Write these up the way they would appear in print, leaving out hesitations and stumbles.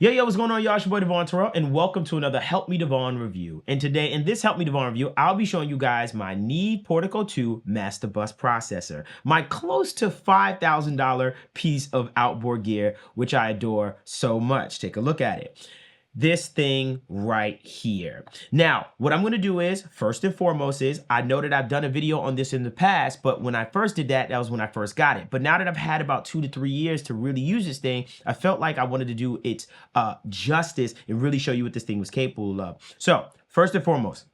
Yo, what's going on, y'all? It's your boy Devon Terrell, and welcome to another Help Me Devon review. And today, in this Help Me Devon review, I'll be showing you guys my Neve Portico 2 Master Bus Processor, my close to $5,000 piece of outboard gear, which I adore so much. Take a look at it. This thing right here. Now, what I'm going to do is, first and foremost is, I know that I've done a video on this in the past, but when I first did that, that was when I first got it. But now that I've had about 2 to 3 years to really use this thing, I felt like I wanted to do its justice and really show you what this thing was capable of. So, first and foremost,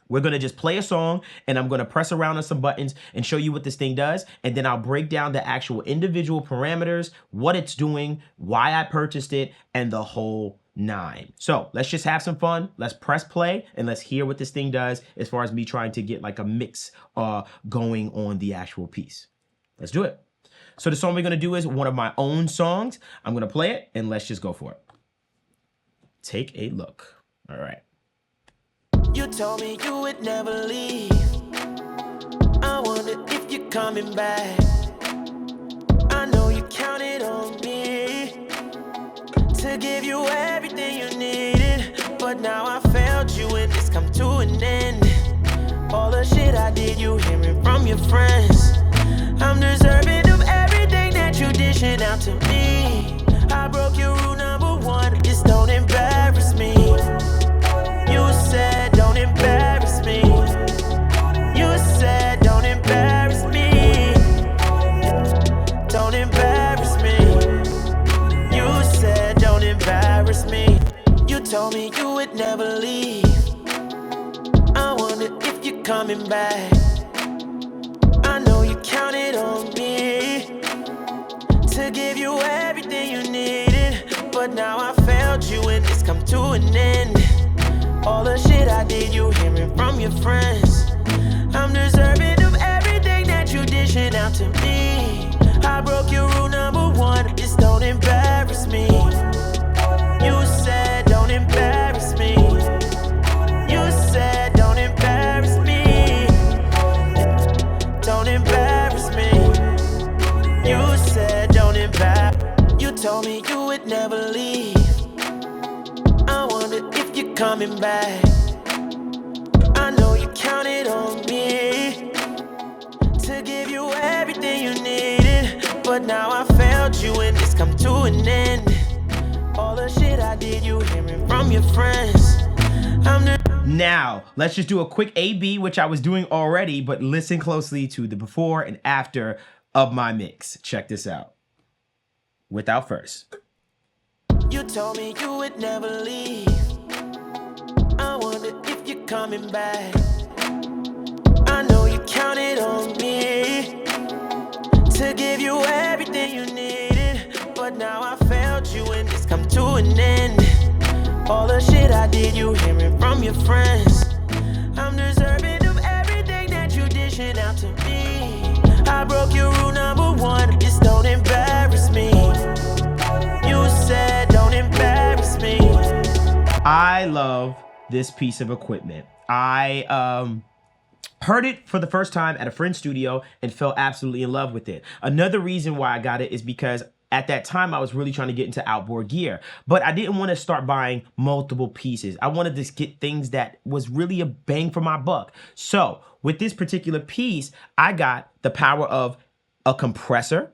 we're going to just play a song, and I'm going to press around on some buttons and show you what this thing does, and then I'll break down the actual individual parameters, what it's doing, why I purchased it, and the whole 9. So let's just have some fun. Let's press play and let's hear what this thing does as far as me trying to get like a mix going on the actual piece. Let's do it. So the song we're going to do is one of my own songs. I'm going to play it and let's just go for it. Take a look. All right. You told me you would never leave. I wonder if you're coming back. I know you counted on me to give you everything you needed, but now I failed you and it's come to an end. All the shit I did, you hearing from your friends. I'm deserving of everything that you dishing out to me. I broke your rule number 1, just don't embarrass me. You said don't embarrass me. You said don't embarrass me. Don't embarrass me. You said don't embarrass me. You told me you would never leave. I wonder if you're coming back. I know you counted on me to give you everything you needed, but now I failed you and it's come to an end. All the shit I did, you hearing from your friends. I'm deserving of everything that you dishing out to me. I broke your rule number 1, just don't embarrass me. You said don't embarrass me. You said don't embarrass me. Don't embarrass me. You said don't embarrass. You told me you would never leave. I wonder if you're coming back. I know you counted on me to give you everything you needed, but now I failed you and it's come to an end. All the shit I did, you hearing from your friends. Now, let's just do a quick A-B, which I was doing already, but listen closely to the before and after of my mix. Check this out. Without first. You told me you would never leave. I wonder if you're coming back. I know you counted on me to give you everything you needed, but now I failed you and it's come to an end. All the shit I did, you hearing from your friends. I'm deserving of everything that you dishing out to me. I broke your rule number 1, just don't embarrass me. You said don't embarrass me. I love this piece of equipment. I heard it for the first time at a friend's studio and fell absolutely in love with it. Another reason why I got it is because at that time I was really trying to get into outboard gear, but I didn't want to start buying multiple pieces. I wanted to get things that was really a bang for my buck. So with this particular piece, I got the power of a compressor,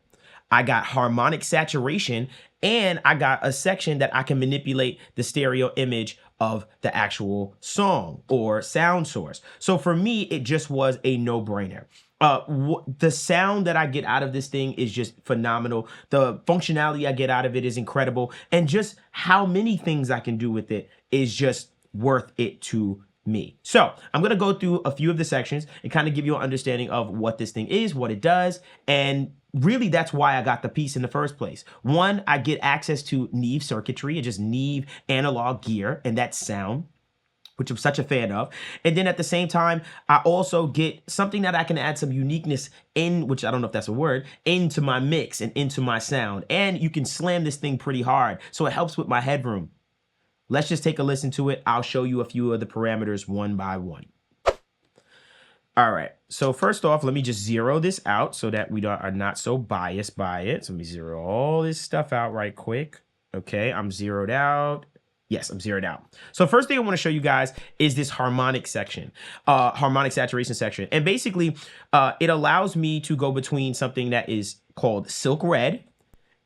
I got harmonic saturation, and I got a section that I can manipulate the stereo image of the actual song or sound source. So for me, it just was a no-brainer. The sound that I get out of this thing is just phenomenal. The functionality I get out of it is incredible. And just how many things I can do with it is just worth it to me. So I'm going to go through a few of the sections and kind of give you an understanding of what this thing is, what it does, and really that's why I got the piece in the first place. One, I get access to Neve circuitry and just Neve analog gear and that sound, which I'm such a fan of. And then at the same time, I also get something that I can add some uniqueness in, which I don't know if that's a word, into my mix and into my sound. And you can slam this thing pretty hard, so it helps with my headroom. Let's just take a listen to it. I'll show you a few of the parameters one by one. All right, so first off, let me just zero this out so that we are not so biased by it. So let me zero all this stuff out right quick. Okay, I'm zeroed out. Yes, I'm zeroed out. So first thing I want to show you guys is this harmonic section, harmonic saturation section. And basically, it allows me to go between something that is called silk red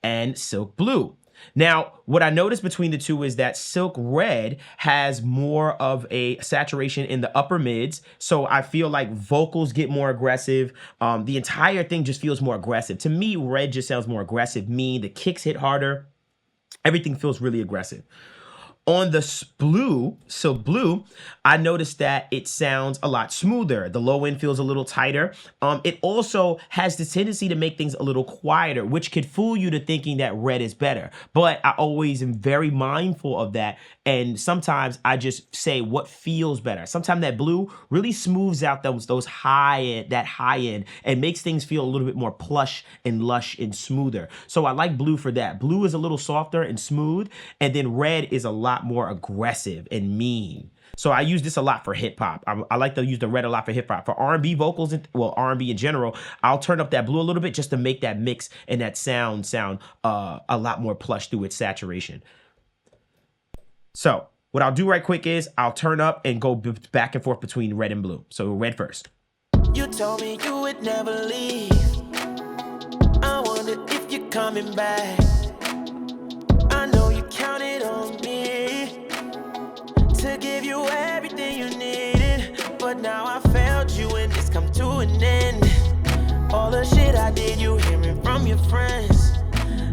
and silk blue. Now, what I noticed between the two is that silk red has more of a saturation in the upper mids. So I feel like vocals get more aggressive. The entire thing just feels more aggressive. To me, red just sounds more aggressive, mean. The kicks hit harder. Everything feels really aggressive. On the silk blue, I noticed that it sounds a lot smoother. The low end feels a little tighter. It also has the tendency to make things a little quieter, which could fool you to thinking that red is better. But I always am very mindful of that. And sometimes I just say what feels better. Sometimes that blue really smooths out those high end and makes things feel a little bit more plush and lush and smoother. So I like blue for that. Blue is a little softer and smooth, and then red is a lot more aggressive and mean. So I use this a lot for hip hop. I like to use the red a lot for hip hop. For R&B vocals, well, R&B in general, I'll turn up that blue a little bit just to make that mix and that sound a lot more plush through its saturation. So what I'll do right quick is I'll turn up and go back and forth between red and blue. So red first. You told me you would never leave. I wonder if you're coming back. I know you counted on me to give you everything you needed, but now I failed you and it's come to an end. All the shit I did, you hearing from your friends.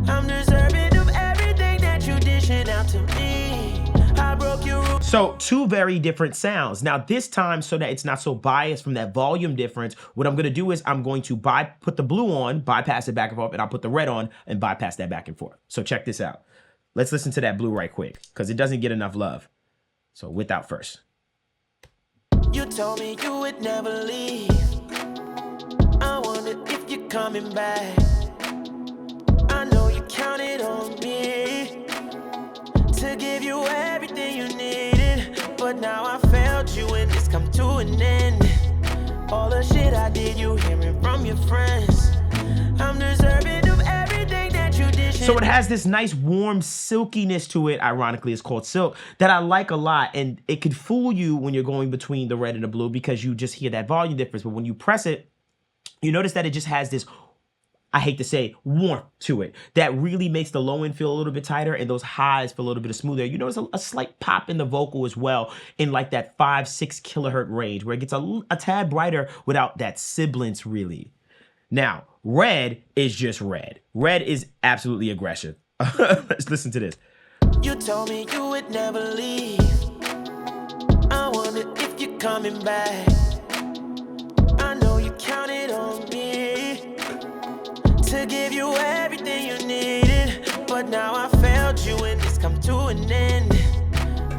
I'm deserving of everything that you dishing out to me. I broke your rules. So two very different sounds. Now this time, so that it's not so biased from that volume difference, what I'm gonna do is I'm going to put the blue on, bypass it back and forth, and I'll put the red on and bypass that back and forth. So check this out. Let's listen to that blue right quick, because it doesn't get enough love. So without first. You told me you would never leave. I wonder if you're coming back. I know you counted on me to give you everything you needed, but now I failed you and it's come to an end. All the shit I did, you hearing from your friends. I'm deserving of everything that you did. So it has this nice warm silkiness to it. Ironically, it's called silk, that I like a lot. And it could fool you when you're going between the red and the blue because you just hear that volume difference. But when you press it, you notice that it just has this, I hate to say, warmth to it that really makes the low end feel a little bit tighter and those highs feel a little bit smoother. You notice a slight pop in the vocal as well in like that 5-6 kilohertz range where it gets a tad brighter without that sibilance really. Now, red is just red. Red is absolutely aggressive. Let's listen to this. You told me you would never leave. I wonder if you're coming back. I know you counted on me to give you everything you needed, but now I failed you and it's come to an end.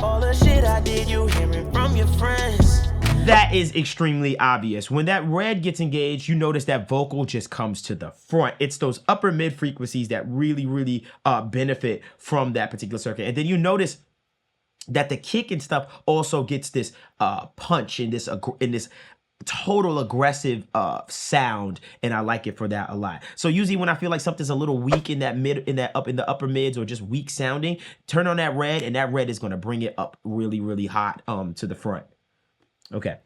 All the shit I did, you hearing from your friends. That is extremely obvious. When that red gets engaged, you notice that vocal just comes to the front. It's those upper mid frequencies that really benefit from that particular circuit. And then you notice that the kick and stuff also gets this punch in this total aggressive sound, and I like it for that a lot. So usually when I feel like something's a little weak in the upper mids or just weak sounding, turn on that red, and that red is going to bring it up really hot to the front. Okay,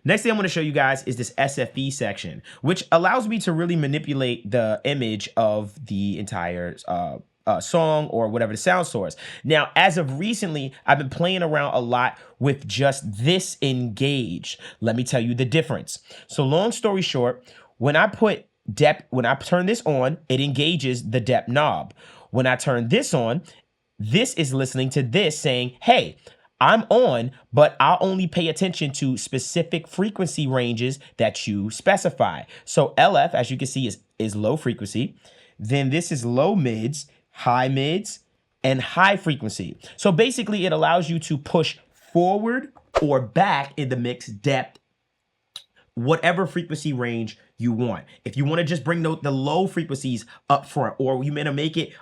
next thing I'm going to show you guys is this SFE section, which allows me to really manipulate the image of the entire song or whatever the sound source. Now, as of recently, I've been playing around a lot with just this engaged. Let me tell you the difference. So long story short, when I turn this on, it engages the depth knob. When I turn this on, this is listening to this saying, hey, I'm on, but I'll only pay attention to specific frequency ranges that you specify. So LF, as you can see, is low frequency. Then this is low mids, and high frequency. So basically it allows you to push forward or back in the mix depth, whatever frequency range you want. If you want to just bring the low frequencies up front, or you may make it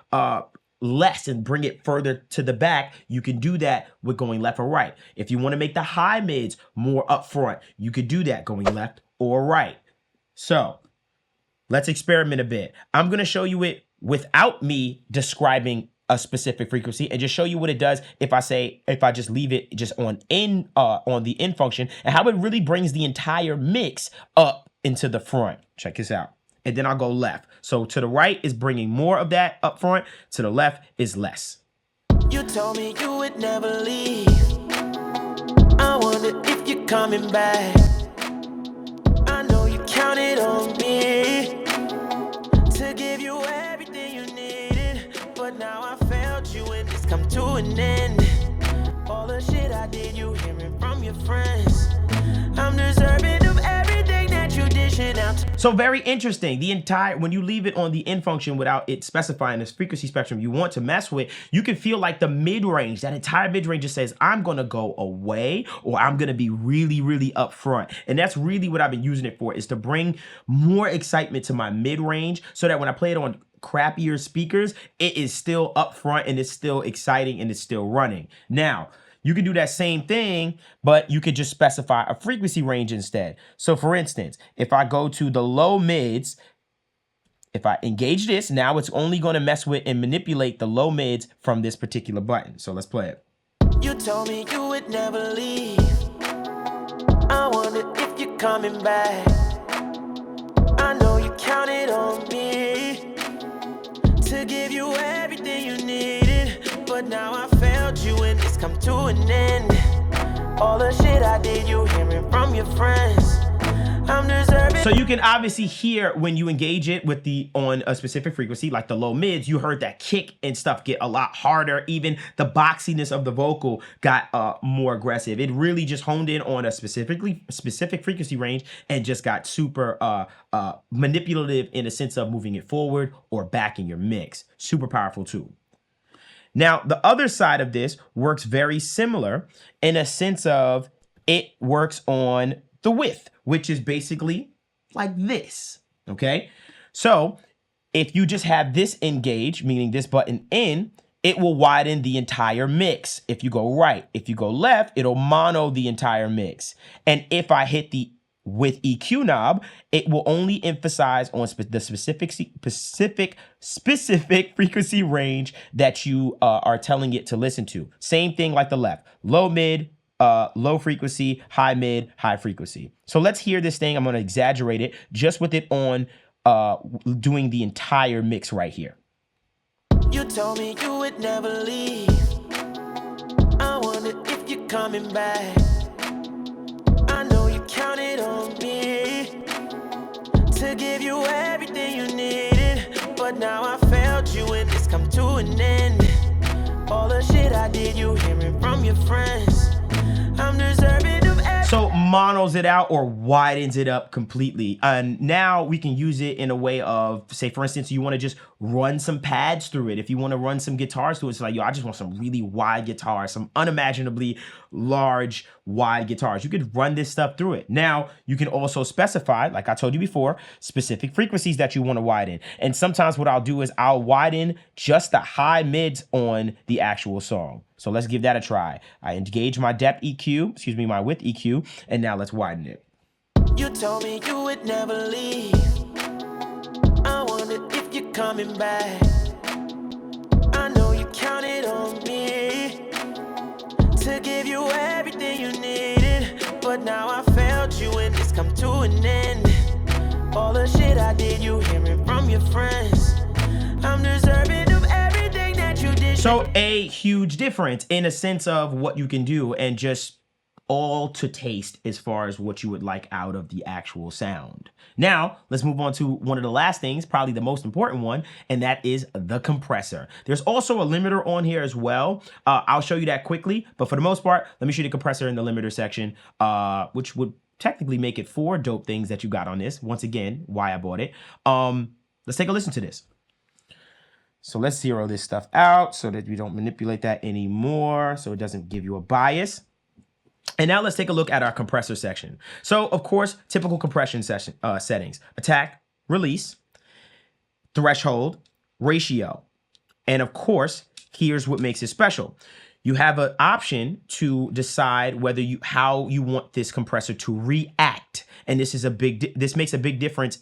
less and bring it further to the back, you can do that with going left or right. If you want to make the high mids more up front, you could do that going left or right. So let's experiment a bit. I'm going to show you it without me describing a specific frequency and just show you what it does if I just leave it just on the in function, and how it really brings the entire mix up into the front. Check this out. And then I'll go left. So to the right is bringing more of that up front, to the left is less. You told me you would never leave. I wonder if you're coming back. I know you counted on me to give you everything you needed, but now I failed you and it's come to an end. All the shit I did, you hearing from your friends. I'm deserving of everything that you dishing out. So very interesting. When you leave it on the in function without it specifying this frequency spectrum you want to mess with, you can feel like the mid-range, that entire mid-range just says, I'm gonna go away, or I'm gonna be really, really up front. And that's really what I've been using it for, is to bring more excitement to my mid-range, so that when I play it on crappier speakers, it is still up front and it's still exciting and it's still running. Now, you can do that same thing, but you could just specify a frequency range instead. So for instance, if I go to the low mids, if I engage this, now it's only going to mess with and manipulate the low mids from this particular button. So let's play it. You told me you would never leave. I wonder if you're coming back. I know you counted on me to give you everything you needed, but now I failed you and it's come to an end. All the shit I did, you hearing from your friends. I'm deserving. So you can obviously hear when you engage it with on a specific frequency, like the low mids, you heard that kick and stuff get a lot harder. Even the boxiness of the vocal got more aggressive. It really just honed in on a specific frequency range and just got super manipulative in a sense of moving it forward or back in your mix. Super powerful tool. Now, the other side of this works very similar in a sense of it works on the width, which is basically like this, okay? So if you just have this engaged, meaning this button in, it will widen the entire mix. If you go right, if you go left, it'll mono the entire mix. And if I hit the with EQ knob, it will only emphasize on the specific frequency range that you are telling it to listen to. Same thing like the left, low mid, low frequency, high mid, high frequency. So let's hear this thing. I'm going to exaggerate it just with it on doing the entire mix right here. You told me you would never leave. I wonder if you're coming back. I know you counted on me to give you everything you needed, but now I failed you and it's come to an end. All the shit I did, you hearing from your friends. I'm deserving of everything. So monos it out or widens it up completely. And now we can use it in a way of, say, for instance, you want to just run some pads through it. If you want to run some guitars through it, it's like, yo, I just want some really wide guitars, some unimaginably large, wide guitars. You could run this stuff through it. Now, you can also specify, like I told you before, specific frequencies that you want to widen. And sometimes what I'll do is I'll widen just the high mids on the actual song. So let's give that a try. I engage my depth EQ, my width EQ, and now let's widen it. You told me you would never leave. I wonder if you're coming back. I know you counted on me to give you everything you needed, but now I failed you and it's come to an end. All the shit I did, you hearing from your friends. I'm deserving of everything that you did. So a huge difference in a sense of what you can do, and just all to taste as far as what you would like out of the actual sound. Now, let's move on to one of the last things, probably the most important one, and that is the compressor. There's also a limiter on here as well. I'll show you that quickly, but for the most part, let me show you the compressor in the limiter section, which would technically make it 4 dope things that you got on this. Once again, why I bought it. Let's take a listen to this. So let's zero this stuff out so that we don't manipulate that anymore, so it doesn't give you a bias. And now let's take a look at our compressor section. So of course, typical compression settings: attack, release, threshold, ratio. And of course, here's what makes it special. You have an option to decide whether how you want this compressor to react. And this makes a big difference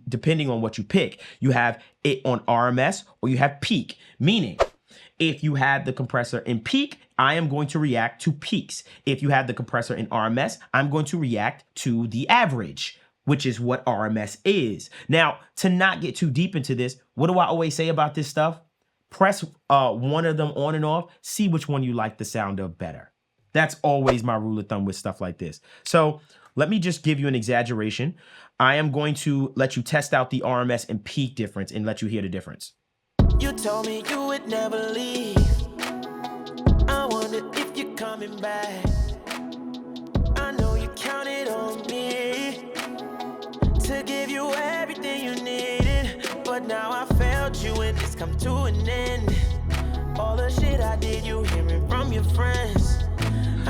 depending on what you pick. You have it on RMS or you have peak, meaning If you have the compressor in peak, I am going to react to peaks. If you have the compressor in RMS, I'm going to react to the average, which is what RMS is. Now, to not get too deep into this, what do I always say about this stuff? Press one of them on and off, see which one you like the sound of better. That's always my rule of thumb with stuff like this. So let me just give you an exaggeration. I am going to let you test out the RMS and peak difference and let you hear the difference. You told me you would never leave. I wonder if you're coming back. I know you counted on me to give you everything you needed, but now I failed you and it's come to an end. All the shit I did, you hearing from your friends.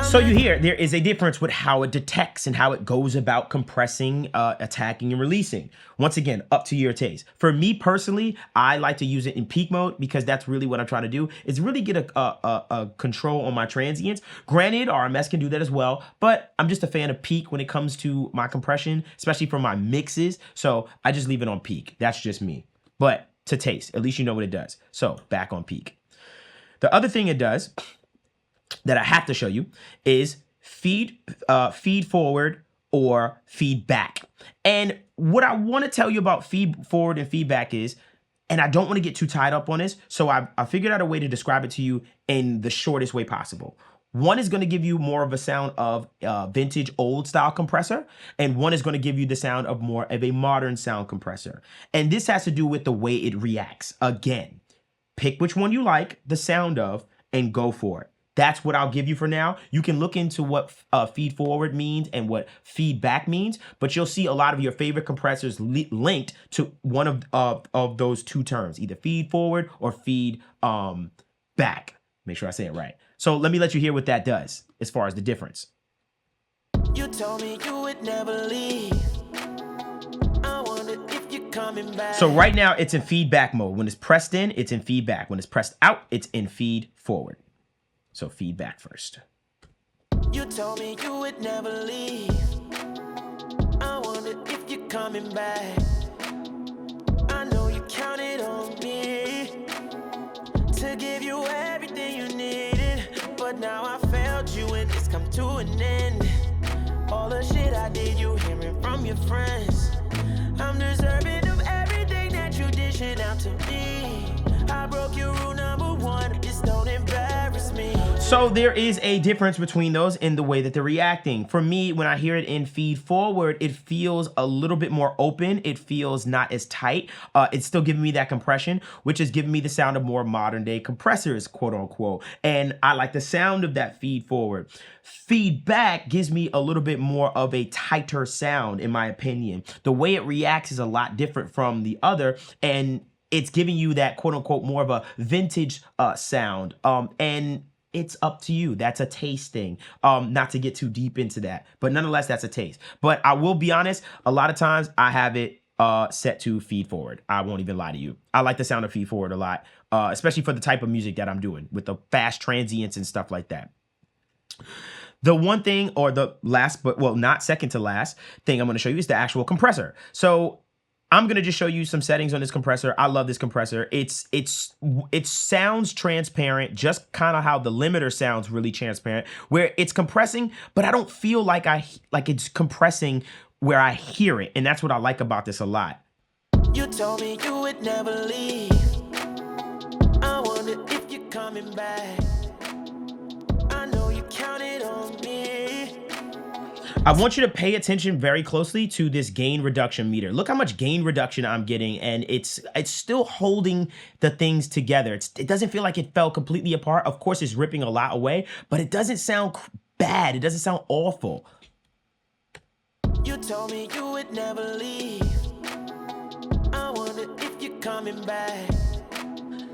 So you hear there is a difference with how it detects and how it goes about compressing, attacking, and releasing. Once again, up to your taste. For me personally, I like to use it in peak mode because that's really what I'm trying to do, is really get a control on my transients. Granted, RMS can do that as well, but I'm just a fan of peak when it comes to my compression, especially for my mixes. So I just leave it on peak. That's just me. But to taste, at least you know what it does. So back on peak. The other thing it does that I have to show you is feed forward or feedback. And what I want to tell you about feed forward and feedback is, and I don't want to get too tied up on this, so I figured out a way to describe it to you in the shortest way possible. One is going to give you more of a sound of vintage old style compressor, and one is going to give you the sound of more of a modern sound compressor. And this has to do with the way it reacts. Again, pick which one you like the sound of and go for it. That's what I'll give you for now. You can look into what feed forward means and what feedback means, but you'll see a lot of your favorite compressors linked to one of those two terms, either feed forward or feed back. Make sure I say it right. So let me let you hear what that does as far as the difference. You told me you would never leave. I wonder if you're coming back. So right now it's in feedback mode. When it's pressed in, it's in feedback. When it's pressed out, it's in feed forward. So feedback first. You told me you would never leave. I wonder if you're coming back. I know you counted on me to give you everything you needed, but now I failed you and it's come to an end. All the shit I did, you hearing from your friends. I'm deserving of everything that you dishing out to me. I broke your rule number one, just don't embarrass me. So there is a difference between those in the way that they're reacting. For me, when I hear it in feed forward, it feels a little bit more open. It feels not as tight. It's still giving me that compression, which is giving me the sound of more modern day compressors, quote unquote. And I like the sound of that feed forward. Feedback gives me a little bit more of a tighter sound, in my opinion. The way it reacts is a lot different from the other, and it's giving you that quote unquote more of a vintage sound. And it's up to you. That's a taste thing. Not to get too deep into that, but nonetheless, that's a taste. But I will be honest, a lot of times I have it set to feed forward. I won't even lie to you. I like the sound of feed forward a lot, especially for the type of music that I'm doing with the fast transients and stuff like that. The one thing, or the last, but well, not second to last thing I'm going to show you is the actual compressor. So I'm going to just show you some settings on this compressor. I love this compressor. It sounds transparent, just kind of how the limiter sounds really transparent, where it's compressing, but I don't feel like it's compressing where I hear it. And that's what I like about this a lot. You told me you would never leave. I wonder if you're coming back. I know you counted on me. I want you to pay attention very closely to this gain reduction meter. Look how much gain reduction I'm getting, and it's still holding the things together. It doesn't feel like it fell completely apart. Of course, it's ripping a lot away, but it doesn't sound bad. It doesn't sound awful. You told me you would never leave. I wonder if you're coming back.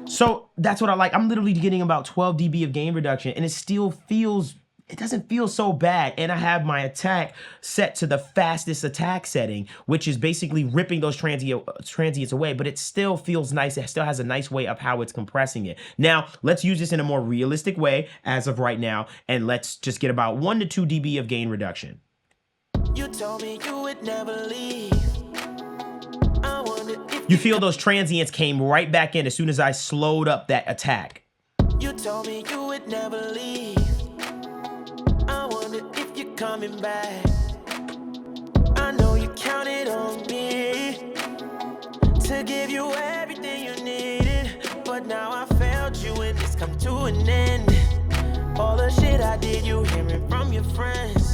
So that's what I like. I'm literally getting about 12 dB of gain reduction, and it doesn't feel so bad. And I have my attack set to the fastest attack setting, which is basically ripping those transients away, but it still feels nice. It still has a nice way of how it's compressing it. Now, let's use this in a more realistic way as of right now, and let's just get about 1 to 2 dB of gain reduction. You told me you would never leave. You feel those transients came right back in as soon as I slowed up that attack. You told me you would never leave. I wonder if you're coming back. I know you counted on me to give you everything you needed, but now I failed you and it's come to an end. All the shit I did, you hearing from your friends.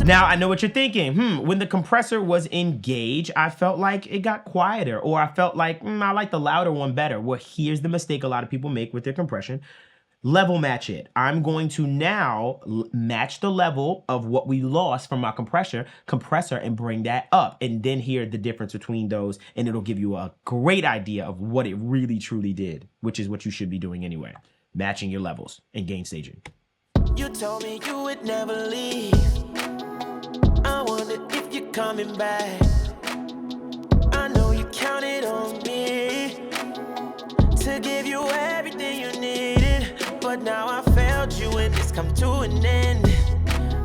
Now, I know what you're thinking. When the compressor was engaged, I felt like it got quieter, or I felt like, I like the louder one better. Well, here's the mistake a lot of people make with their compression. Level match it. I'm going to now match the level of what we lost from our compressor and bring that up, and then hear the difference between those, and it'll give you a great idea of what it really truly did, which is what you should be doing anyway. Matching your levels and gain staging. You told me you would never leave. I wonder if you're coming back. I know you counted on me to give you everything you needed, but now I failed you and it's come to an end.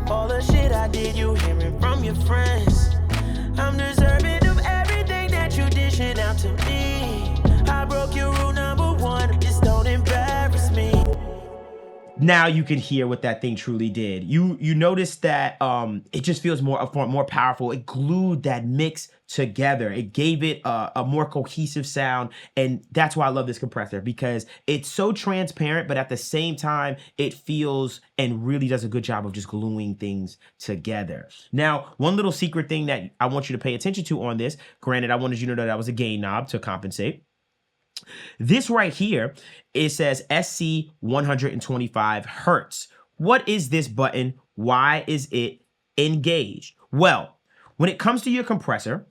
All the shit I did, you hearing from your friends. I'm deserving of everything that you dishing out to me. I broke your rule number one, just don't embarrass me. Now you can hear what that thing truly did. You notice that it just feels more powerful. It glued that mix together. It gave it a more cohesive sound, and that's why I love this compressor, because it's so transparent, but at the same time, it feels and really does a good job of just gluing things together. Now, one little secret thing that I want you to pay attention to on this, granted, I wanted you to know that was a gain knob to compensate. This right here, it says SC 125 Hertz. What is this button? Why is it engaged? Well, when it comes to your compressor,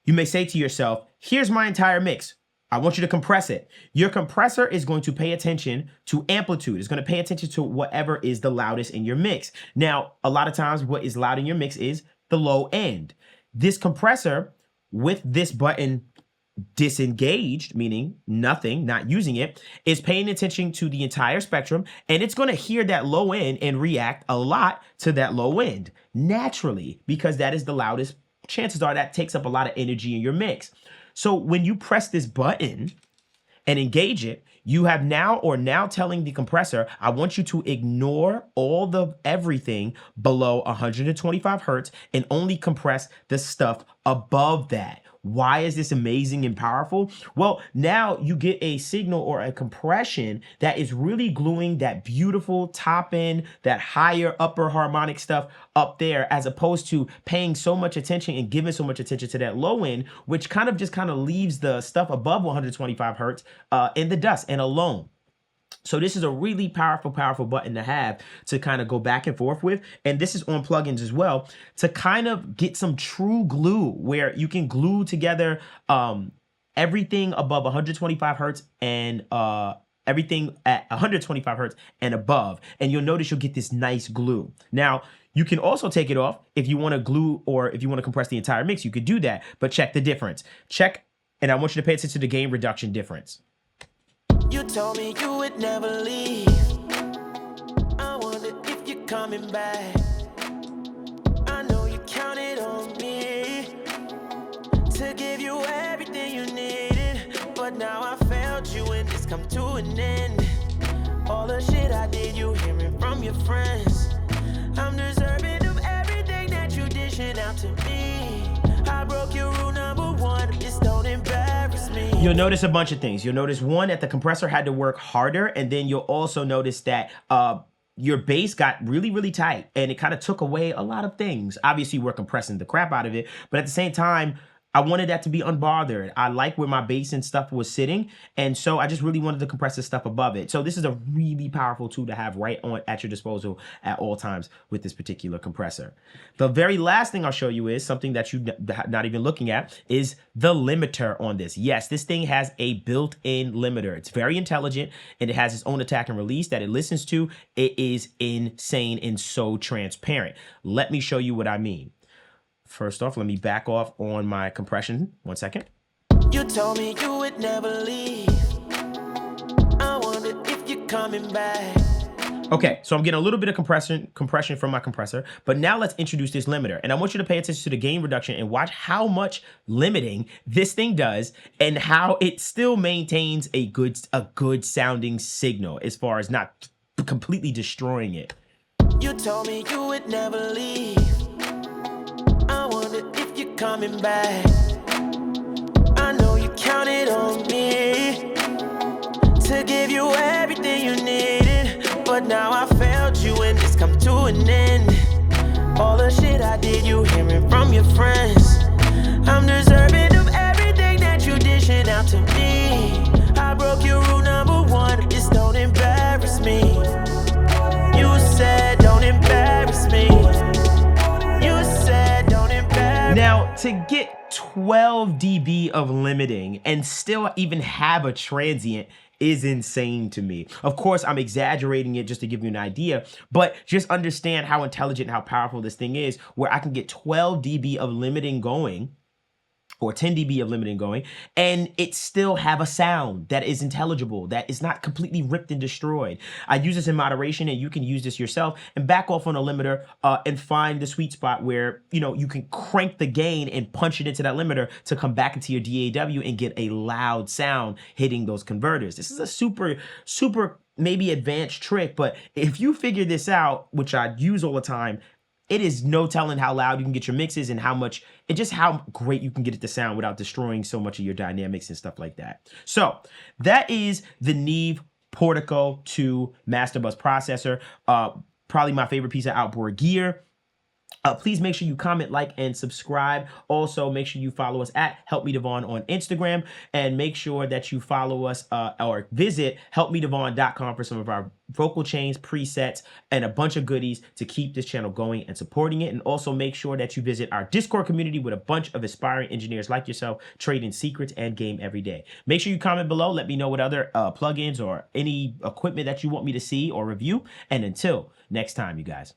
you may say to yourself, here's my entire mix. I want you to compress it. Your compressor is going to pay attention to amplitude. It's going to pay attention to whatever is the loudest in your mix. Now, a lot of times what is loud in your mix is the low end. This compressor with this button disengaged, meaning nothing, not using it, is paying attention to the entire spectrum, and it's going to hear that low end and react a lot to that low end naturally, because that is the loudest. Chances are that takes up a lot of energy in your mix. So when you press this button and engage it, you have now telling the compressor, I want you to ignore everything below 125 Hertz and only compress the stuff above that. Why is this amazing and powerful? Well, now you get a signal or a compression that is really gluing that beautiful top end, that higher upper harmonic stuff up there, as opposed to paying so much attention and giving so much attention to that low end, which kind of leaves the stuff above 125 Hertz in the dust and alone. So this is a really powerful button to have to kind of go back and forth with. And this is on plugins as well, to kind of get some true glue where you can glue together everything above 125 Hertz and everything at 125 Hertz and above. And you'll notice you'll get this nice glue. Now, you can also take it off if you want to glue, or if you want to compress the entire mix, you could do that. But check the difference. And I want you to pay attention to the gain reduction difference. You told me you would never leave. I wonder if you're coming back. I know you counted on me to give you everything you needed, but now I failed you and it's come to an end. All the shit I did, you hearing from your friends. I'm deserving of everything that you dishing out to me. I broke your rule number one, just don't embarrass me. You'll notice a bunch of things. You'll notice, one, that the compressor had to work harder, and then you'll also notice that your bass got really, really tight, and it kind of took away a lot of things. Obviously, we're compressing the crap out of it, but at the same time, I wanted that to be unbothered. I like where my bass and stuff was sitting, and so I just really wanted to compress the stuff above it. So this is a really powerful tool to have right on at your disposal at all times with this particular compressor. The very last thing I'll show you is something that you're not even looking at, is the limiter on this. Yes, this thing has a built-in limiter. It's very intelligent, and it has its own attack and release that it listens to. It is insane and so transparent. Let me show you what I mean. First off, let me back off on my compression. 1 second. You told me you would never leave. I wonder if you're coming back. Okay, so I'm getting a little bit of compression from my compressor, but now let's introduce this limiter. And I want you to pay attention to the gain reduction and watch how much limiting this thing does and how it still maintains a good sounding signal as far as not completely destroying it. You told me you would never leave. I wonder if you're coming back. I know you counted on me to give you everything you needed, but now I failed you and it's come to an end. All the shit I did, you hearing from your friends. I'm deserving of everything that you dishing out to me. I broke your rule number one, just don't embarrass me. You said don't embarrass me. You said don't embarrass me. Now, to get 12 dB of limiting and still even have a transient is insane to me. Of course, I'm exaggerating it just to give you an idea, but just understand how intelligent and how powerful this thing is, where I can get 12 dB of limiting going, or 10 dB of limiting going, and it still have a sound that is intelligible, that is not completely ripped and destroyed. I use this in moderation, and you can use this yourself and back off on a limiter and find the sweet spot where, you know, you can crank the gain and punch it into that limiter to come back into your DAW and get a loud sound hitting those converters. This is a super maybe advanced trick, but if you figure this out, which I use all the time, it is no telling how loud you can get your mixes and how much, and just how great you can get it to sound without destroying so much of your dynamics and stuff like that. So that is the Neve Portico 2 Master Bus Processor. Probably my favorite piece of outboard gear. Please make sure you comment, like, and subscribe. Also, make sure you follow us at Help Me Devon on Instagram, and make sure that you follow us or visit helpmedevon.com for some of our vocal chains, presets, and a bunch of goodies to keep this channel going and supporting it. And also make sure that you visit our Discord community with a bunch of aspiring engineers like yourself trading secrets and game every day. Make sure you comment below. Let me know what other plugins or any equipment that you want me to see or review. And until next time, you guys.